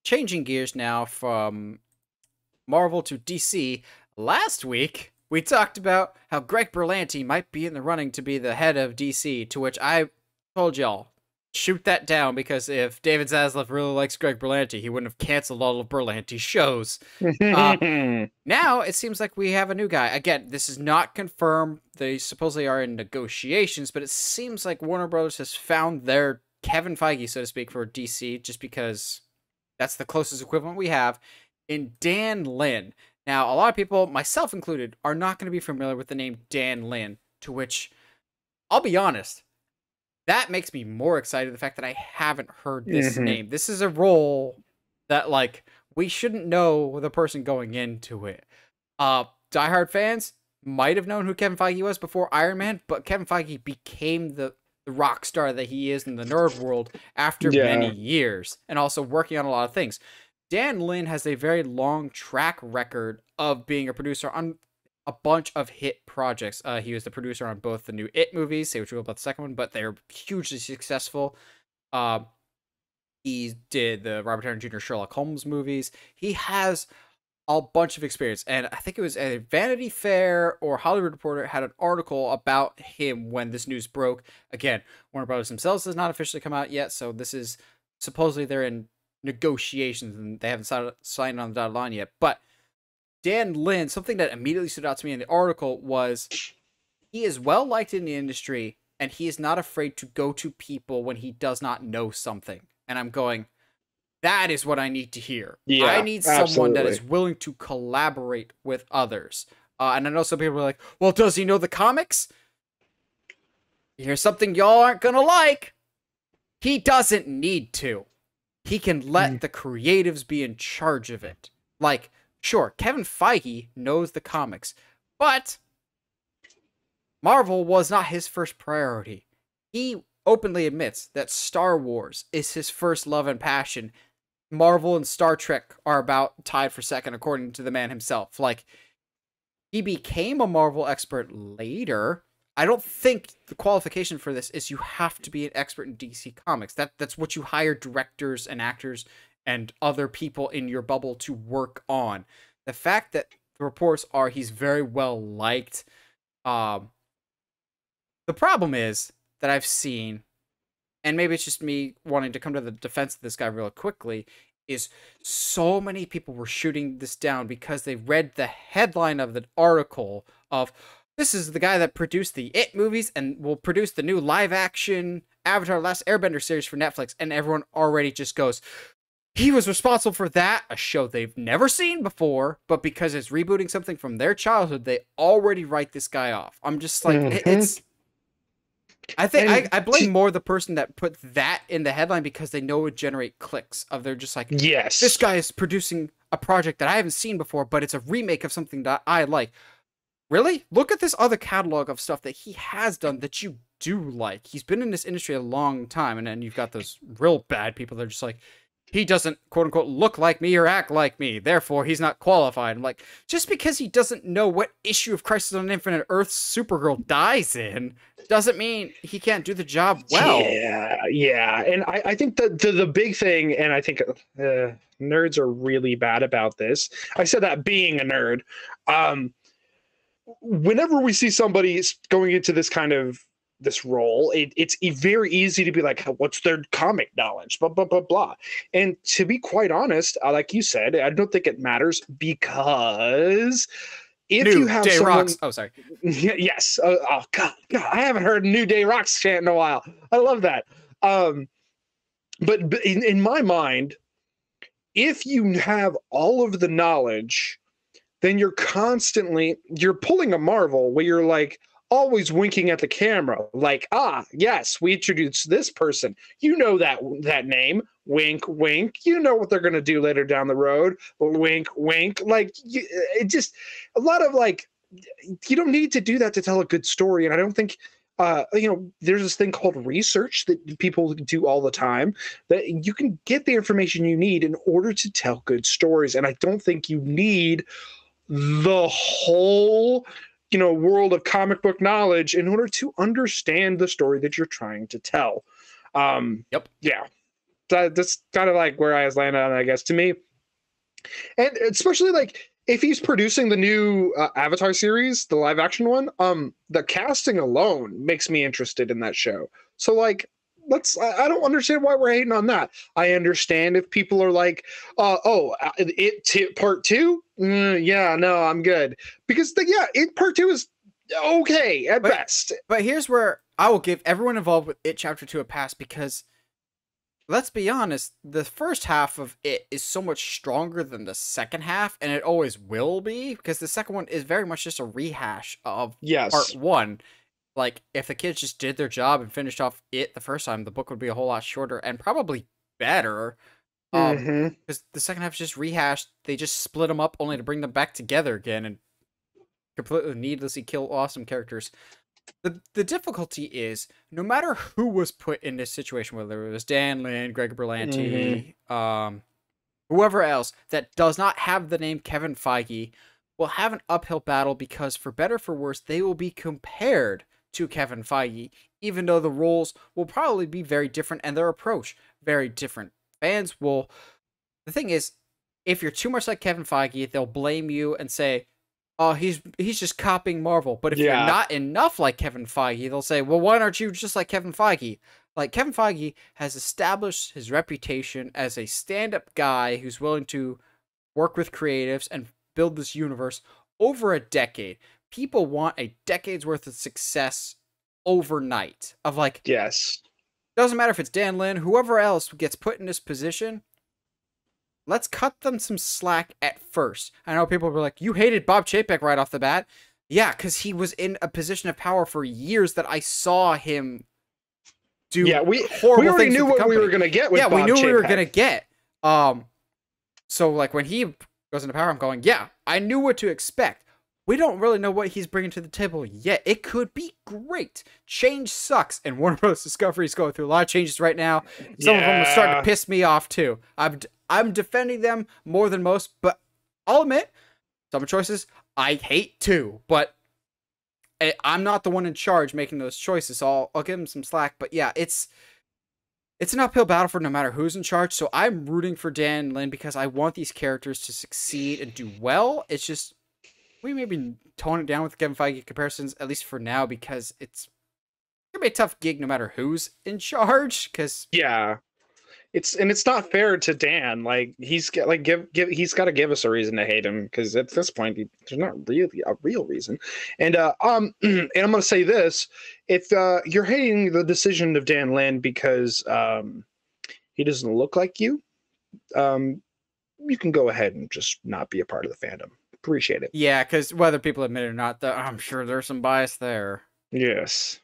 changing gears now from Marvel to DC. Last week, we talked about how Greg Berlanti might be in the running to be the head of DC, to which I told y'all, shoot that down, because if David Zaslav really likes Greg Berlanti, he wouldn't have canceled all of Berlanti's shows. Now, it seems like we have a new guy. Again, this is not confirmed. They supposedly are in negotiations, but it seems like Warner Brothers has found their Kevin Feige, so to speak, for DC, just because that's the closest equivalent we have, in Dan Lin. Now, a lot of people, myself included, are not going to be familiar with the name Dan Lin, to which, I'll be honest, that makes me more excited, the fact that I haven't heard this name. This is a role that, like, we shouldn't know the person going into it. Diehard fans might have known who Kevin Feige was before Iron Man, but Kevin Feige became the rock star that he is in the nerd world after many years, and also working on a lot of things. Dan Lin has a very long track record of being a producer on a bunch of hit projects. He was the producer on both the new It movies, say what you will about the second one, but they're hugely successful. He did the Robert Downey Jr. Sherlock Holmes movies. He has a bunch of experience, and I think it was a Vanity Fair or Hollywood Reporter had an article about him when this news broke. Again, Warner Brothers themselves has not officially come out yet, so this is supposedly they're in negotiations and they haven't signed on the dotted line yet. But Dan Lin, something that immediately stood out to me in the article was he is well liked in the industry, and he is not afraid to go to people when he does not know something. And I'm going, that is what I need to hear. Yeah, I need someone that is willing to collaborate with others. And I know some people are like, well, does he know the comics? Here's something y'all aren't going to like. He doesn't need to. He can let the creatives be in charge of it. Like, sure, Kevin Feige knows the comics, but Marvel was not his first priority. He openly admits that Star Wars is his first love and passion. Marvel and Star Trek are about tied for second, according to the man himself. Like, he became a Marvel expert later. I don't think the qualification for this is you have to be an expert in DC Comics. That's what you hire directors and actors and other people in your bubble to work on. The fact that the reports are he's very well liked. The problem is that I've seen, and maybe it's just me wanting to come to the defense of this guy real quickly, is so many people were shooting this down because they read the headline of the article of, this is the guy that produced the It movies and will produce the new live-action Avatar Last Airbender series for Netflix, and everyone already just goes, he was responsible for that, a show they've never seen before, but because it's rebooting something from their childhood, they already write this guy off. I'm just like, it's... I think I blame more the person that put that in the headline because they know it would generate clicks. Of they're just like, yes, this guy is producing a project that I haven't seen before, but it's a remake of something that I like. Really? Look at this other catalog of stuff that he has done that you do like. He's been in this industry a long time, and then you've got those real bad people that are just like, he doesn't, quote unquote, look like me or act like me, therefore he's not qualified. I'm like, just because he doesn't know what issue of Crisis on Infinite Earth Supergirl dies in doesn't mean he can't do the job well. Yeah. And I think the big thing, and I think nerds are really bad about this. I said that being a nerd. Whenever we see somebody going into this kind of this role, it's very easy to be like, what's their comic knowledge, blah blah blah blah. And to be quite honest, like you said, I don't think it matters, because if you have Day someone... Rocks. Oh, sorry. Yes. Oh God, I haven't heard New Day Rocks chant in a while. I love that. But in my mind, if you have all of the knowledge, then you're pulling a Marvel where you're like always winking at the camera, like, yes, we introduced this person. You know that name. Wink, wink. You know what they're going to do later down the road. Wink, wink. Like, it just, a lot of like, you don't need to do that to tell a good story. And I don't think, there's this thing called research that people do all the time, that you can get the information you need in order to tell good stories. And I don't think you need the whole world of comic book knowledge in order to understand the story that you're trying to tell. Yep. Yeah. That's kind of like where I was landing on, I guess, to me. And especially like if he's producing the new Avatar series, the live action one, the casting alone makes me interested in that show. So like, I don't understand why we're hating on that. I understand if people are like, part two, yeah, no, I'm good, because it part two is okay at best. But here's where I will give everyone involved with It Chapter 2 a pass, because let's be honest, the first half of it is so much stronger than the second half, and it always will be, because the second one is very much just a rehash of part one. Like, if the kids just did their job and finished off it the first time, the book would be a whole lot shorter and probably better. Because the second half is just rehashed. They just split them up only to bring them back together again and completely needlessly kill awesome characters. The difficulty is, no matter who was put in this situation, whether it was Dan Lin, Greg Berlanti, whoever else that does not have the name Kevin Feige, will have an uphill battle, because for better or for worse, they will be compared to Kevin Feige, even though the roles will probably be very different and their approach very different. Fans will... The thing is, if you're too much like Kevin Feige, they'll blame you and say, oh, he's just copying Marvel. But if you're not enough like Kevin Feige, they'll say, well, why aren't you just like Kevin Feige? Like, Kevin Feige has established his reputation as a stand-up guy who's willing to work with creatives and build this universe over a decade. People want a decade's worth of success overnight. Of like, doesn't matter if it's Dan Lin, whoever else gets put in this position, let's cut them some slack at first. I know people were like, you hated Bob Chapek right off the bat. Yeah, because he was in a position of power for years that I saw him do horrible we already things knew with the what we company. were going to get with Bob we knew Chapek. what we were going to get. So like when he goes into power, I'm going, yeah, I knew what to expect. We don't really know what he's bringing to the table yet. It could be great. Change sucks, and Warner Bros. Discovery is going through a lot of changes right now. Some of them are starting to piss me off too. I'm defending them more than most, but I'll admit, some choices I hate too. But I'm not the one in charge making those choices, so I'll give them some slack. But yeah, it's an uphill battle for no matter who's in charge. So I'm rooting for Dan Lin because I want these characters to succeed and do well. It's just, we maybe tone it down with Kevin Feige comparisons, at least for now, because it's gonna be a tough gig no matter who's in charge. Because it's not fair to Dan. Like, he's got he's got to give us a reason to hate him, because at this point there's not really a real reason. And and I'm gonna say this: if you're hating the decision of Dan Lin because he doesn't look like you, you can go ahead and just not be a part of the fandom. Appreciate it. Yeah, because whether people admit it or not, I'm sure there's some bias there. Yes.